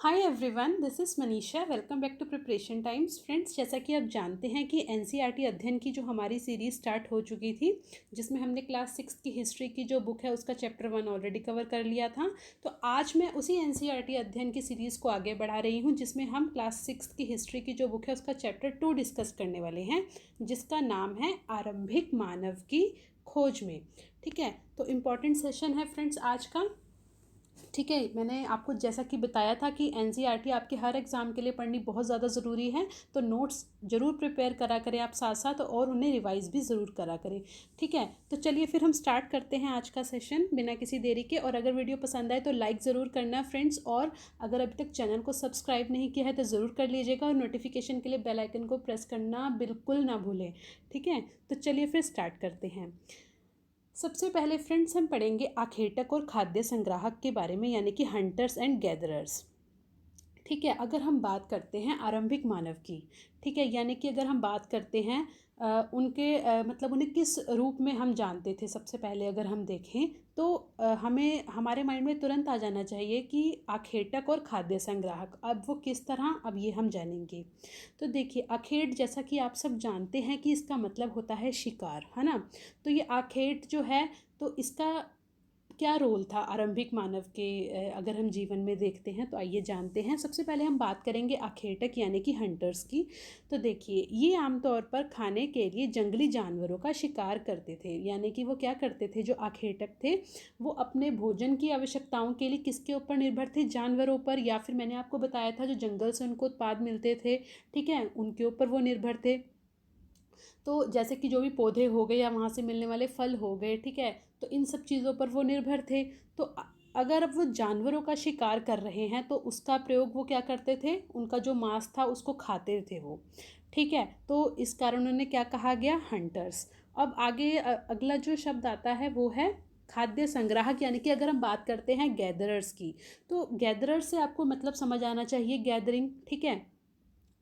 Hi everyone, this is Manisha. Welcome back to preparation times. Friends, जैसा कि आप जानते हैं कि एनसीईआरटी अध्ययन की जो हमारी सीरीज़ स्टार्ट हो चुकी थी, जिसमें हमने क्लास 6 की हिस्ट्री की जो बुक है उसका चैप्टर 1 ऑलरेडी कवर कर लिया था। तो आज मैं उसी एनसीईआरटी अध्ययन की सीरीज़ को आगे बढ़ा रही हूँ, जिसमें हम क्लास 6 की हिस्ट्री की जो बुक है उसका चैप्टर 2 डिस्कस करने वाले हैं, जिसका नाम है आरंभिक मानव की खोज में। ठीक है, तो इम्पॉर्टेंट सेशन है फ्रेंड्स आज का। ठीक है, मैंने आपको जैसा कि बताया था कि एनसीईआरटी आपके हर एग्ज़ाम के लिए पढ़नी बहुत ज़्यादा ज़रूरी है, तो नोट्स ज़रूर प्रिपेयर करा करें आप साथ साथ, और उन्हें रिवाइज़ भी ज़रूर करा करें। ठीक है, तो चलिए फिर हम स्टार्ट करते हैं आज का सेशन बिना किसी देरी के। और अगर वीडियो पसंद आए तो लाइक ज़रूर करना फ्रेंड्स, और अगर अभी तक चैनल को सब्सक्राइब नहीं किया है तो ज़रूर कर लीजिएगा, और नोटिफिकेशन के लिए बेल आइकन को प्रेस करना बिल्कुल ना भूलें। ठीक है, तो चलिए फिर स्टार्ट करते हैं। सबसे पहले फ्रेंड्स हम पढ़ेंगे आखेटक और खाद्य संग्राहक के बारे में, यानी कि हंटर्स एंड गैदरर्स। ठीक है, अगर हम बात करते हैं आरंभिक मानव की, ठीक है, यानी कि अगर हम बात करते हैं उनके मतलब उन्हें किस रूप में हम जानते थे, सबसे पहले अगर हम देखें तो हमें हमारे माइंड में तुरंत आ जाना चाहिए कि आखेटक और खाद्य संग्राहक। अब वो किस तरह, अब ये हम जानेंगे। तो देखिए, आखेट जैसा कि आप सब जानते हैं कि इसका मतलब होता है शिकार, है ना। तो ये आखेट जो है, तो इसका क्या रोल था आरंभिक मानव के, अगर हम जीवन में देखते हैं तो आइए जानते हैं। सबसे पहले हम बात करेंगे आखेटक यानी कि हंटर्स की। तो देखिए, ये आमतौर पर खाने के लिए जंगली जानवरों का शिकार करते थे, यानी कि वो क्या करते थे, जो आखेटक थे वो अपने भोजन की आवश्यकताओं के लिए किसके ऊपर निर्भर थे, जानवरों पर, या फिर मैंने आपको बताया था जो जंगल से उनको उत्पाद मिलते थे, ठीक है, उनके ऊपर वो निर्भर थे। तो जैसे कि जो भी पौधे हो गए या वहाँ से मिलने वाले फल हो गए, ठीक है, तो इन सब चीज़ों पर वो निर्भर थे। तो अगर अब वो जानवरों का शिकार कर रहे हैं तो उसका प्रयोग वो क्या करते थे, उनका जो मांस था उसको खाते थे वो। ठीक है, तो इस कारण उन्हें क्या कहा गया, हंटर्स। अब आगे अगला जो शब्द आता है वो है खाद्य संग्राहक, यानी कि अगर हम बात करते हैं गैदरर्स की, तो गैदरर्स से आपको मतलब समझ आना चाहिए गैदरिंग। ठीक है,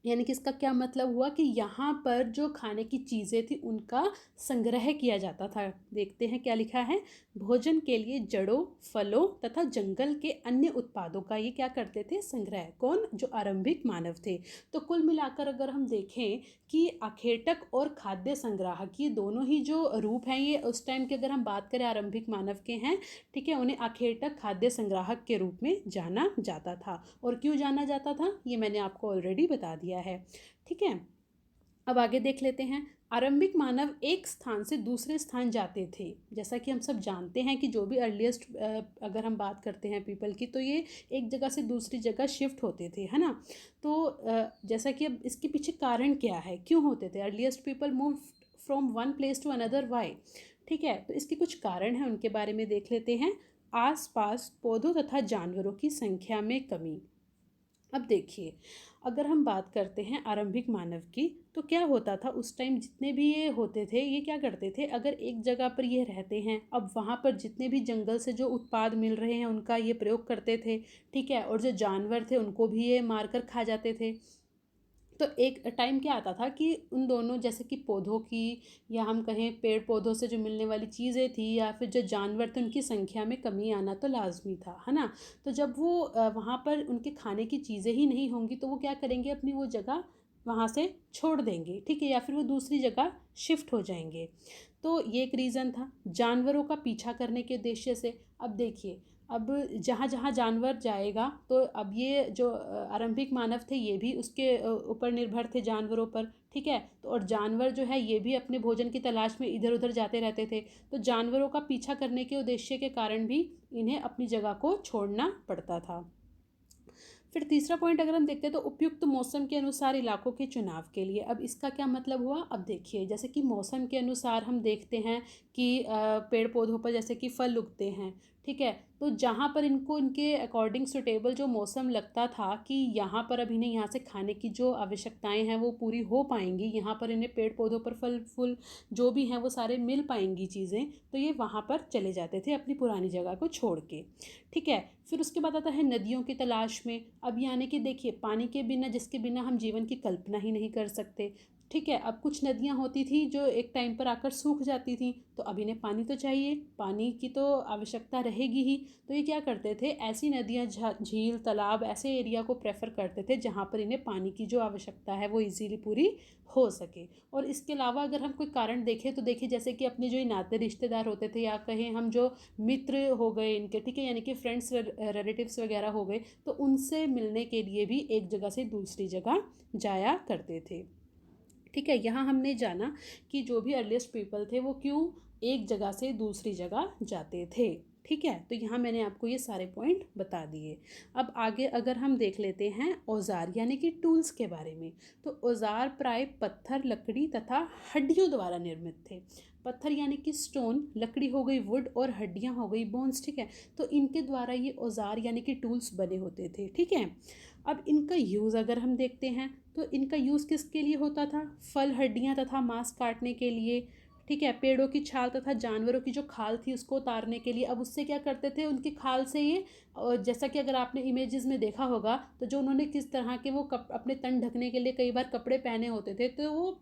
यानी कि इसका क्या मतलब हुआ कि यहाँ पर जो खाने की चीज़ें थी उनका संग्रह किया जाता था। देखते हैं क्या लिखा है, भोजन के लिए जड़ों, फलों तथा जंगल के अन्य उत्पादों का ये क्या करते थे, संग्रह। कौन, जो आरंभिक मानव थे। तो कुल मिलाकर अगर हम देखें कि आखेटक और खाद्य संग्राहक, ये दोनों ही जो रूप हैं ये उस टाइम की अगर हम बात करें आरंभिक मानव के हैं। ठीक है, उन्हें आखेटक खाद्य संग्राहक के रूप में जाना जाता था। और क्यों जाना जाता था ये मैंने आपको ऑलरेडी बता दिया है। ठीक है, अब आगे देख लेते हैं। आरंभिक मानव एक स्थान से दूसरे स्थान जाते थे। जैसा कि हम सब जानते हैं कि जो भी अर्लीस्ट अगर हम बात करते हैं पीपल की, तो ये एक जगह से दूसरी जगह शिफ्ट होते थे, है ना। तो जैसा कि अब इसके पीछे कारण क्या है, क्यों होते थे earliest people move from one place to another, why. ठीक है, तो इसके कुछ कारण हैं, उनके बारे में देख लेते हैं। आसपास पौधों तथा जानवरों की संख्या में कमी। अब देखिए, अगर हम बात करते हैं आरंभिक मानव की, तो क्या होता था उस टाइम, जितने भी ये होते थे ये क्या करते थे, अगर एक जगह पर ये रहते हैं, अब वहाँ पर जितने भी जंगल से जो उत्पाद मिल रहे हैं उनका ये प्रयोग करते थे। ठीक है, और जो जानवर थे उनको भी ये मारकर खा जाते थे। तो एक टाइम क्या आता था कि उन दोनों, जैसे कि पौधों की, या हम कहें पेड़ पौधों से जो मिलने वाली चीज़ें थी, या फिर जो जानवर थे उनकी संख्या में कमी आना तो लाजमी था, है ना। तो जब वो वहाँ पर उनके खाने की चीज़ें ही नहीं होंगी तो वो क्या करेंगे, अपनी वो जगह वहाँ से छोड़ देंगे। ठीक है, या फिर वो दूसरी जगह शिफ्ट हो जाएंगे। तो ये एक रीज़न था जानवरों का पीछा करने के उद्देश्य से। अब देखिए, अब जहाँ जहाँ जानवर जाएगा, तो अब ये जो आरंभिक मानव थे ये भी उसके ऊपर निर्भर थे, जानवरों पर। ठीक है, तो और जानवर जो है ये भी अपने भोजन की तलाश में इधर उधर जाते रहते थे। तो जानवरों का पीछा करने के उद्देश्य के कारण भी इन्हें अपनी जगह को छोड़ना पड़ता था। फिर तीसरा पॉइंट अगर हम देखते हैं तो उपयुक्त मौसम के अनुसार इलाकों के चुनाव के लिए। अब इसका क्या मतलब हुआ, अब देखिए, जैसे कि मौसम के अनुसार हम देखते हैं कि पेड़ पौधों पर जैसे कि फल उगते हैं। ठीक है, तो जहाँ पर इनको इनके अकॉर्डिंग सुटेबल जो मौसम लगता था कि यहाँ पर अब इन्हें यहाँ से खाने की जो आवश्यकताएं हैं वो पूरी हो पाएंगी, यहाँ पर इन्हें पेड़ पौधों पर फल फूल जो भी हैं वो सारे मिल पाएंगी चीज़ें, तो ये वहाँ पर चले जाते थे अपनी पुरानी जगह को छोड़ के। ठीक है, फिर उसके बाद आता है नदियों की तलाश में। अब यानी कि देखिए, पानी के बिना, जिसके बिना हम जीवन की कल्पना ही नहीं कर सकते। ठीक है। अब कुछ नदियाँ होती थी जो एक टाइम पर आकर सूख जाती थी, तो अब इन्हें पानी तो चाहिए, पानी की तो आवश्यकता रहेगी ही। तो ये क्या करते थे, ऐसी नदियाँ, झील, तालाब, ऐसे एरिया को प्रेफर करते थे जहाँ पर इन्हें पानी की जो आवश्यकता है वो इजीली पूरी हो सके। और इसके अलावा अगर हम कोई कारण देखें तो देखिए, जैसे कि अपने जो नाते रिश्तेदार होते थे, या कहें हम जो मित्र हो गए इनके, ठीक है, यानी कि फ्रेंड्स रिलेटिव्स वगैरह हो गए, तो उनसे मिलने के लिए भी एक जगह से दूसरी जगह जाया करते थे। ठीक है, यहाँ हमने जाना कि जो भी अर्लीस्ट पीपल थे वो क्यों एक जगह से दूसरी जगह जाते थे। ठीक है, तो यहाँ मैंने आपको ये सारे पॉइंट बता दिए। अब आगे अगर हम देख लेते हैं औजार यानी कि टूल्स के बारे में, तो औजार प्राय पत्थर, लकड़ी तथा हड्डियों द्वारा निर्मित थे। पत्थर यानी कि स्टोन, लकड़ी हो गई वुड, और हड्डियाँ हो गई बोन्स। ठीक है, तो इनके द्वारा ये औजार यानी कि टूल्स बने होते थे। ठीक है, अब इनका यूज़ अगर हम देखते हैं तो इनका यूज़ किसके लिए होता था, फल, हड्डियाँ तथा मांस काटने के लिए। ठीक है, पेड़ों की छाल तथा जानवरों की जो खाल थी उसको उतारने के लिए। अब उससे क्या करते थे, उनकी खाल से ये, और जैसा कि अगर आपने इमेजेस में देखा होगा, तो जो उन्होंने किस तरह के वो अपने तन ढकने के लिए कई बार कपड़े पहने होते थे, तो वो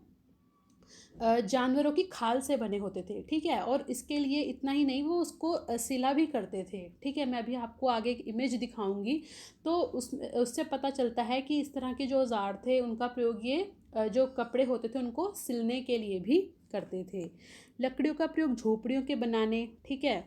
जानवरों की खाल से बने होते थे। ठीक है, और इसके लिए इतना ही नहीं, वो उसको सिला भी करते थे। ठीक है, मैं अभी आपको आगे एक इमेज दिखाऊंगी, तो उससे पता चलता है कि इस तरह के जो औजार थे उनका प्रयोग ये जो कपड़े होते थे उनको सिलने के लिए भी करते थे। लकड़ियों का प्रयोग झोपड़ियों के बनाने, ठीक है,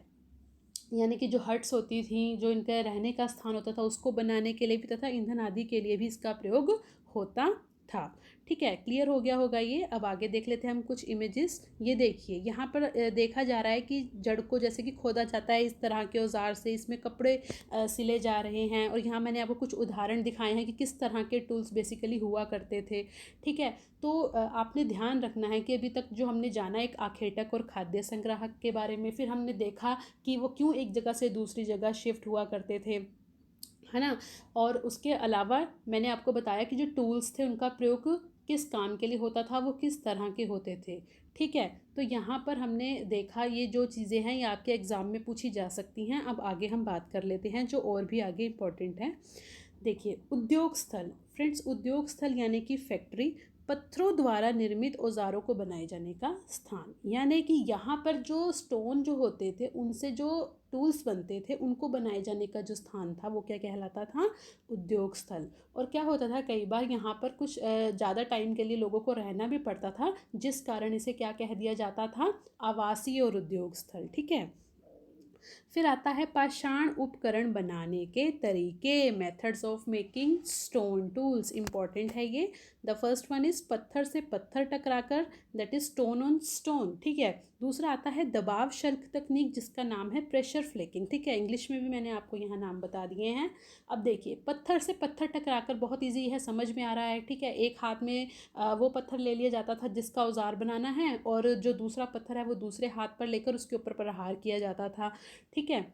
यानी कि जो हट्स होती थी, जो इनका रहने का स्थान होता था उसको बनाने के लिए भी, तथा ईंधन आदि के लिए भी इसका प्रयोग होता था। ठीक है, क्लियर हो गया होगा ये। अब आगे देख लेते हैं हम कुछ इमेजेस। ये देखिए, यहाँ पर देखा जा रहा है कि जड़ को जैसे कि खोदा जाता है इस तरह के औजार से, इसमें कपड़े सिले जा रहे हैं। और यहाँ मैंने आपको कुछ उदाहरण दिखाए हैं कि किस तरह के टूल्स बेसिकली हुआ करते थे। ठीक है, तो आपने ध्यान रखना है कि अभी तक जो हमने जाना एक आखेटक और खाद्य संग्राहक के बारे में, फिर हमने देखा कि वो क्यों एक जगह से दूसरी जगह शिफ्ट हुआ करते थे, है ना। और उसके अलावा मैंने आपको बताया कि जो टूल्स थे उनका प्रयोग किस काम के लिए होता था, वो किस तरह के होते थे। ठीक है, तो यहाँ पर हमने देखा ये जो चीज़ें हैं ये आपके एग्ज़ाम में पूछी जा सकती हैं। अब आगे हम बात कर लेते हैं जो और भी आगे इम्पोर्टेंट है। देखिए, उद्योग स्थल। फ्रेंड्स, उद्योग स्थल यानी कि फैक्ट्री, पत्थरों द्वारा निर्मित औजारों को बनाए जाने का स्थान। यानी कि यहाँ पर जो स्टोन जो होते थे उनसे जो टूल्स बनते थे उनको बनाए जाने का जो स्थान था वो क्या कहलाता था, उद्योग स्थल। और क्या होता था, कई बार यहाँ पर कुछ ज़्यादा टाइम के लिए लोगों को रहना भी पड़ता था, जिस कारण इसे क्या कह दिया जाता था, आवासीय और उद्योग स्थल। ठीक है, फिर आता है पाषाण उपकरण बनाने के तरीके, methods of making stone tools. Important है ये। द फर्स्ट वन इज पत्थर से पत्थर टकराकर, that is stone on stone. ठीक है, दूसरा आता है दबाव शल्क तकनीक जिसका नाम है प्रेशर फ्लेकिंग। ठीक है, इंग्लिश में भी मैंने आपको यहाँ नाम बता दिए हैं। अब देखिए, पत्थर से पत्थर टकराकर बहुत ईजी है, समझ में आ रहा है। ठीक है, एक हाथ में वो पत्थर ले लिया जाता था जिसका औजार बनाना है, और जो दूसरा पत्थर है वो दूसरे हाथ पर लेकर उसके ऊपर प्रहार किया जाता था। ठीक है,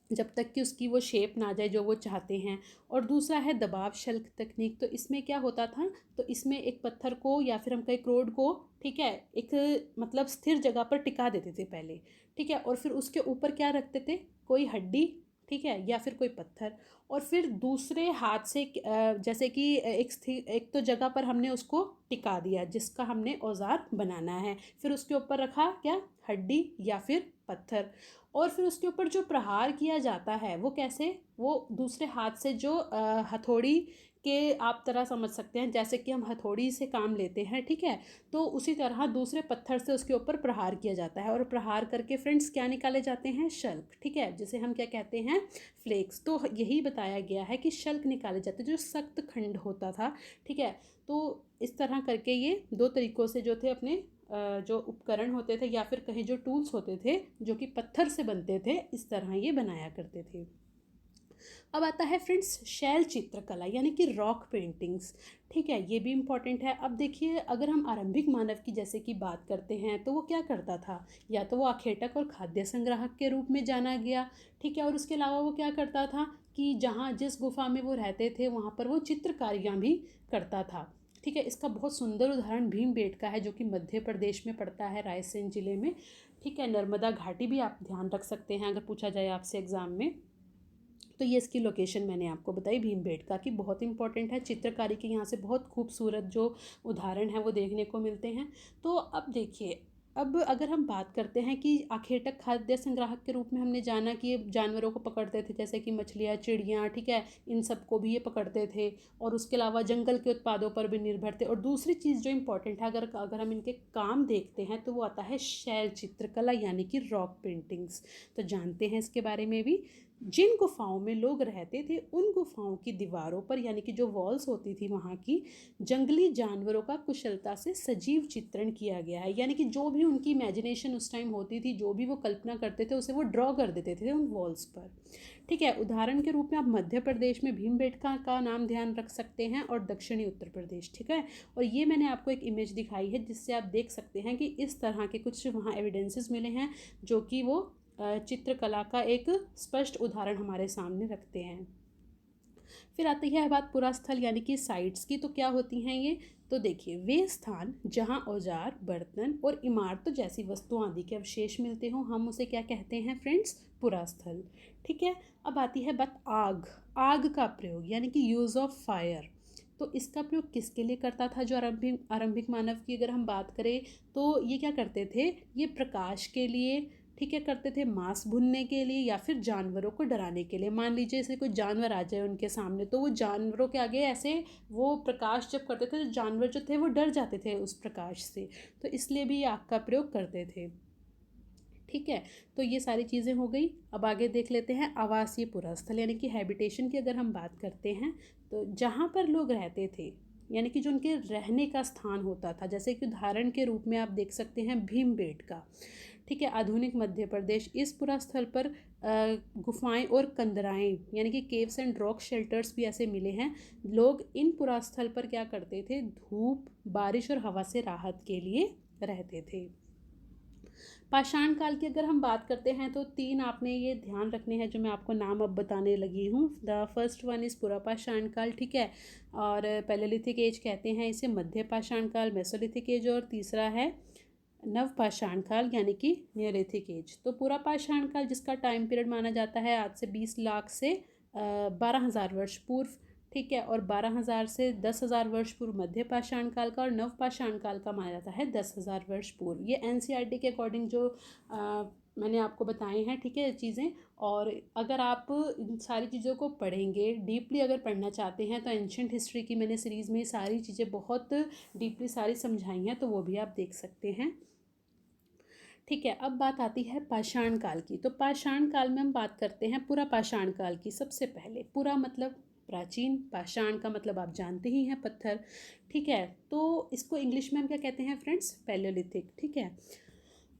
जब तक कि उसकी वो शेप ना आ जाए जो वो चाहते हैं। और दूसरा है दबाव शल्क तकनीक। तो इसमें क्या होता था, तो इसमें एक पत्थर को या फिर हम कहें क्रोड को, ठीक है, एक मतलब स्थिर जगह पर टिका देते थे पहले। ठीक है, और फिर उसके ऊपर क्या रखते थे, कोई हड्डी, ठीक है, या फिर कोई पत्थर। और फिर दूसरे हाथ से जैसे कि एक तो जगह पर हमने उसको टिका दिया जिसका हमने औजार बनाना है, फिर उसके ऊपर रखा क्या, हड्डी या फिर पत्थर। और फिर उसके ऊपर जो प्रहार किया जाता है वो कैसे, वो दूसरे हाथ से जो हथौड़ी के आप तरह समझ सकते हैं, जैसे कि हम हथौड़ी से काम लेते हैं। ठीक है, तो उसी तरह दूसरे पत्थर से उसके ऊपर प्रहार किया जाता है, और प्रहार करके फ्रेंड्स क्या निकाले जाते हैं, शल्क। ठीक है, जिसे हम क्या कहते हैं, फ्लेक्स। तो यही बताया गया है कि शल्क निकाले जाते जो सख्त खंड होता था। ठीक है, तो इस तरह करके ये दो तरीक़ों से जो थे अपने जो उपकरण होते थे या फिर कहीं जो टूल्स होते थे जो कि पत्थर से बनते थे, इस तरह ये बनाया करते थे। अब आता है फ्रेंड्स शैल चित्रकला यानी कि रॉक पेंटिंग्स। ठीक है, ये भी इम्पॉर्टेंट है। अब देखिए, अगर हम आरंभिक मानव की जैसे कि बात करते हैं तो वो क्या करता था, या तो वो आखेटक और खाद्य संग्राहक के रूप में जाना गया। ठीक है, और उसके अलावा वो क्या करता था कि जहाँ जिस गुफा में वो रहते थे वहाँ पर वो चित्रकारियाँ भी करता था। ठीक है, इसका बहुत सुंदर उदाहरण भीमबेटका है जो कि मध्य प्रदेश में पड़ता है, रायसेन जिले में। ठीक है, नर्मदा घाटी भी आप ध्यान रख सकते हैं अगर पूछा जाए आपसे एग्जाम में। तो ये इसकी लोकेशन मैंने आपको बताई भीमबेटका की, बहुत इंपॉर्टेंट है। चित्रकारी के यहाँ से बहुत खूबसूरत जो उदाहरण है वो देखने को मिलते हैं। तो अब देखिए, अब अगर हम बात करते हैं कि आखेटक खाद्य संग्राहक के रूप में हमने जाना कि ये जानवरों को पकड़ते थे, जैसे कि मछलियाँ, चिड़ियाँ, ठीक है, इन सबको भी ये पकड़ते थे, और उसके अलावा जंगल के उत्पादों पर भी निर्भर थे। और दूसरी चीज़ जो इम्पोर्टेंट है, अगर अगर हम इनके काम देखते हैं तो वो आता है शैल चित्रकला यानी कि रॉक पेंटिंग्स। तो जानते हैं इसके बारे में भी। जिन गुफाओं में लोग रहते थे उन गुफाओं की दीवारों पर यानी कि जो वॉल्स होती थी वहाँ की, जंगली जानवरों का कुशलता से सजीव चित्रण किया गया है। यानी कि जो भी उनकी इमेजिनेशन उस टाइम होती थी, जो भी वो कल्पना करते थे, उसे वो ड्रॉ कर देते थे उन वॉल्स पर, ठीक है। उदाहरण के रूप में आप मध्य प्रदेश में भीमबेटका का नाम ध्यान रख सकते हैं, और दक्षिणी उत्तर प्रदेश, ठीक है। और ये मैंने आपको एक इमेज दिखाई है जिससे आप देख सकते हैं कि इस तरह के कुछ वहाँ एविडेंसेस मिले हैं जो कि वो चित्रकला का एक स्पष्ट उदाहरण हमारे सामने रखते हैं। फिर आती है बात पुरास्थल यानी कि साइट्स की। तो क्या होती हैं ये? तो देखिए, वे स्थान जहां औजार, बर्तन और इमारतों जैसी वस्तुओं आदि के अवशेष मिलते हों, हम उसे क्या कहते हैं फ्रेंड्स? पुरास्थल, ठीक है। अब आती है बात आग। आग का प्रयोग यानी कि यूज़ ऑफ फायर। तो इसका प्रयोग किसके लिए करता था? जो आरंभिक आरंभिक मानव की अगर हम बात करें तो ये क्या करते थे? ये प्रकाश के लिए, ठीक है, करते थे, मांस भुनने के लिए, या फिर जानवरों को डराने के लिए। मान लीजिए ऐसे कोई जानवर आ जाए उनके सामने, तो वो जानवरों के आगे ऐसे वो प्रकाश जब करते थे तो जानवर जो थे वो डर जाते थे उस प्रकाश से, तो इसलिए भी आग का प्रयोग करते थे, ठीक है। तो ये सारी चीज़ें हो गई। अब आगे देख लेते हैं आवासीय पुरास्थल यानी कि हैबिटेशन की अगर हम बात करते हैं, तो जहाँ पर लोग रहते थे यानी कि जो उनके रहने का स्थान होता था, जैसे कि उदाहरण के रूप में आप देख सकते हैं भीमबेटका, ठीक है, आधुनिक मध्य प्रदेश। इस पुरा स्थल पर गुफाएं और कंदराएं यानी कि केव्स एंड रॉक शेल्टर्स भी ऐसे मिले हैं। लोग इन पुरा स्थल पर क्या करते थे? धूप, बारिश और हवा से राहत के लिए रहते थे। पाषाण काल की अगर हम बात करते हैं तो 3 आपने ये ध्यान रखने हैं जो मैं आपको नाम अब बताने लगी हूँ। द फर्स्ट वन इज़ पुरा पाषाण काल, ठीक है, और पैलेलिथिक एज कहते हैं इसे, मध्य पाषाण काल मेसोलिथिक एज, और तीसरा है नवपाषाण काल यानी कि नियोलिथिक एज। तो पूरा पाषाण काल जिसका टाइम पीरियड माना जाता है आज से 20 लाख से 12,000 वर्ष पूर्व, ठीक है, और 12,000 से 10,000 वर्ष पूर्व मध्य पाषाण काल का, और नवपाषाण काल का माना जाता है 10,000 वर्ष पूर्व। ये एनसीईआरटी के अकॉर्डिंग जो मैंने आपको बताए हैं, ठीक है, चीज़ें। और अगर आप इन सारी चीज़ों को पढ़ेंगे, डीपली अगर पढ़ना चाहते हैं, तो एंशंट हिस्ट्री की मैंने सीरीज़ में सारी चीज़ें बहुत डीपली सारी समझाई हैं, तो वो भी आप देख सकते हैं, ठीक है। अब बात आती है पाषाण काल की। तो पाषाण काल में हम बात करते हैं पूरा पाषाण काल की। सबसे पहले पूरा मतलब प्राचीन, पाषाण का मतलब आप जानते ही हैं पत्थर, ठीक है। तो इसको इंग्लिश में हम क्या कहते हैं फ्रेंड्स? पैलेयोलिथिक, ठीक है।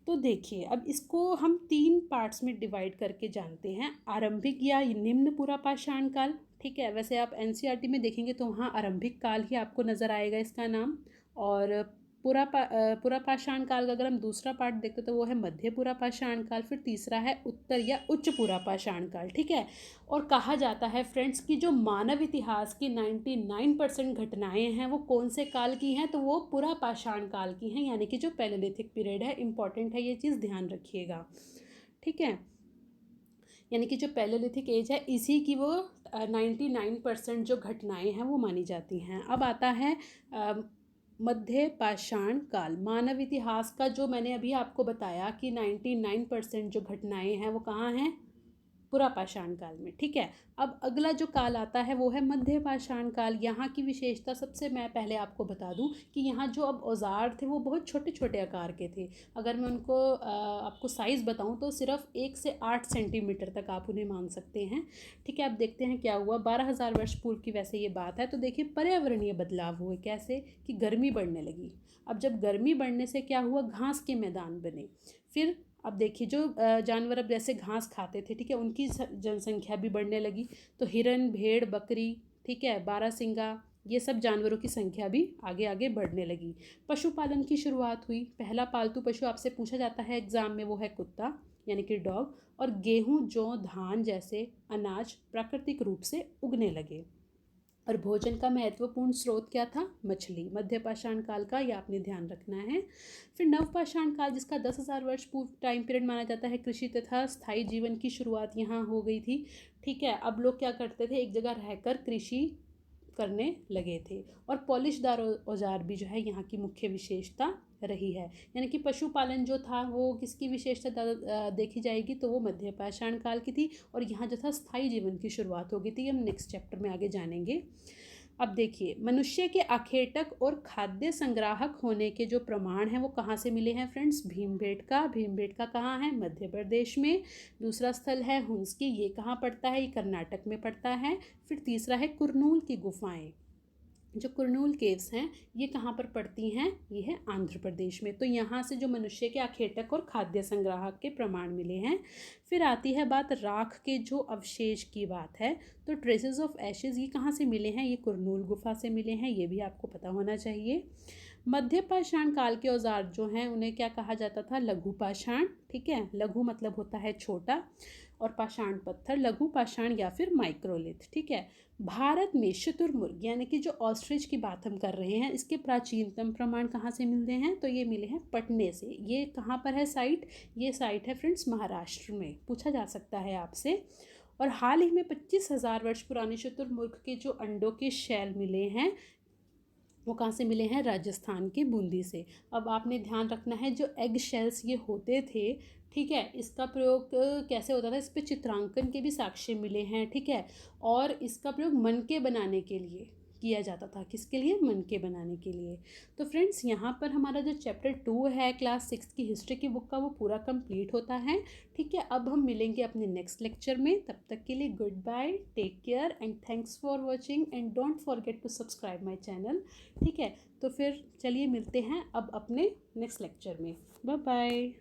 तो देखिए, अब इसको हम 3 पार्ट्स में डिवाइड करके जानते हैं। आरंभिक या निम्न पूरा पाषाण काल, ठीक है। वैसे आप एनसीईआरटी में देखेंगे तो वहाँ आरंभिक काल ही आपको नज़र आएगा इसका नाम। और पूरा पाषाण काल का अगर हम दूसरा पार्ट देखते तो वो है मध्य पूरा पाषाण काल। फिर तीसरा है उत्तर या उच्च पूरा पाषाण काल, ठीक है। और कहा जाता है फ्रेंड्स कि जो मानव इतिहास की 99% घटनाएं हैं वो कौन से काल की हैं? तो वो पूरा पाषाण काल की हैं, यानी कि जो पैलेलिथिक पीरियड है। इंपॉर्टेंट है ये चीज़, ध्यान रखिएगा, ठीक है। यानी कि जो पैलेलिथिक एज है इसी की वो 99% जो घटनाएं हैं वो मानी जाती हैं। अब आता है मध्य पाषाण काल। मानव इतिहास का जो मैंने अभी आपको बताया कि 99% जो घटनाएं हैं वो कहाँ हैं? पूरा पाषाण काल में, ठीक है। अब अगला जो काल आता है वो है मध्य पाषाण काल। यहाँ की विशेषता सबसे मैं पहले आपको बता दूँ कि यहाँ जो अब औजार थे वो बहुत छोटे छोटे आकार के थे। अगर मैं उनको आपको साइज़ बताऊँ तो सिर्फ 1 से 8 सेंटीमीटर तक आप उन्हें मान सकते हैं, ठीक है। अब देखते हैं क्या हुआ 12,000 वर्ष पूर्व की। वैसे ये बात है तो देखिए, पर्यावरणीय बदलाव हुए। कैसे? कि गर्मी बढ़ने लगी। अब जब गर्मी बढ़ने से क्या हुआ? घास के मैदान बने। फिर अब देखिए, जो जानवर अब जैसे घास खाते थे, ठीक है, उनकी जनसंख्या भी बढ़ने लगी। तो हिरन, भेड़, बकरी, ठीक है, बारहसिंगा, ये सब जानवरों की संख्या भी आगे आगे बढ़ने लगी। पशुपालन की शुरुआत हुई। पहला पालतू पशु आपसे पूछा जाता है एग्ज़ाम में, वो है कुत्ता यानी कि डॉग। और गेहूँ, जौ, धान जैसे अनाज प्राकृतिक रूप से उगने लगे। और भोजन का महत्वपूर्ण स्रोत क्या था? मछली। मध्य पाषाण काल का ये आपने ध्यान रखना है। फिर नवपाषाण काल, जिसका 10,000 वर्ष पूर्व टाइम पीरियड माना जाता है, कृषि तथा स्थायी जीवन की शुरुआत यहाँ हो गई थी। ठीक है, अब लोग क्या करते थे, एक जगह रहकर कृषि करने लगे थे। और पॉलिशदार औजार भी जो है यहाँ की मुख्य विशेषता रही है। यानी कि पशुपालन जो था वो किसकी विशेषता देखी जाएगी, तो वो मध्य पाषाण काल की थी। और यहाँ जो था स्थायी जीवन की शुरुआत हो गई थी, हम नेक्स्ट चैप्टर में आगे जानेंगे। अब देखिए, मनुष्य के आखेटक और खाद्य संग्राहक होने के जो प्रमाण हैं वो कहाँ से मिले हैं फ्रेंड्स? भीमबेटका कहाँ है? मध्य प्रदेश में। दूसरा स्थल है हुंस्की, ये कहाँ पड़ता है? ये कर्नाटक में पड़ता है। फिर तीसरा है कुरनूल की गुफाएं, जो कुरनूल केव्स हैं ये कहाँ पर पड़ती हैं? ये है आंध्र प्रदेश में। तो यहाँ से जो मनुष्य के आखेटक और खाद्य संग्राहक के प्रमाण मिले हैं। फिर आती है बात राख के जो अवशेष की बात है, तो ट्रेसेस ऑफ एशेज ये कहाँ से मिले हैं? ये कुरनूल गुफा से मिले हैं, ये भी आपको पता होना चाहिए। मध्य पाषाण काल के औजार जो हैं उन्हें क्या कहा जाता था? लघु पाषाण। ठीक है, लघु मतलब होता है छोटा, और पाषाण पत्थर, लघु पाषाण या फिर माइक्रोलिथ। ठीक है, भारत में शुतुरमुर्ग यानी कि जो ऑस्ट्रिच की बात हम कर रहे हैं, इसके प्राचीनतम प्रमाण कहाँ से मिलते हैं? तो ये मिले हैं पटने से। ये कहाँ पर है साइट? ये साइट है फ्रेंड्स महाराष्ट्र में, पूछा जा सकता है आपसे। और हाल ही में 25,000 वर्ष पुराने शुतुरमुर्ग के जो अंडों के शैल मिले हैं वो कहाँ से मिले हैं? राजस्थान के बूंदी से। अब आपने ध्यान रखना है, जो एग शेल्स ये होते थे, ठीक है, इसका प्रयोग कैसे होता था? इस पे चित्रांकन के भी साक्ष्य मिले हैं। ठीक है, और इसका प्रयोग मनके बनाने के लिए किया जाता था। किसके लिए? मनके बनाने के लिए। तो फ्रेंड्स, यहाँ पर हमारा जो चैप्टर 2 है क्लास 6 की हिस्ट्री की बुक का, वो पूरा कंप्लीट होता है। ठीक है, अब हम मिलेंगे अपने नेक्स्ट लेक्चर में। तब तक के लिए good bye, take care and thanks for watching and don't forget to subscribe my channel. ठीक है, तो फिर चलिए मिलते हैं अब अपने नेक्स्ट लेक्चर में। Bye bye.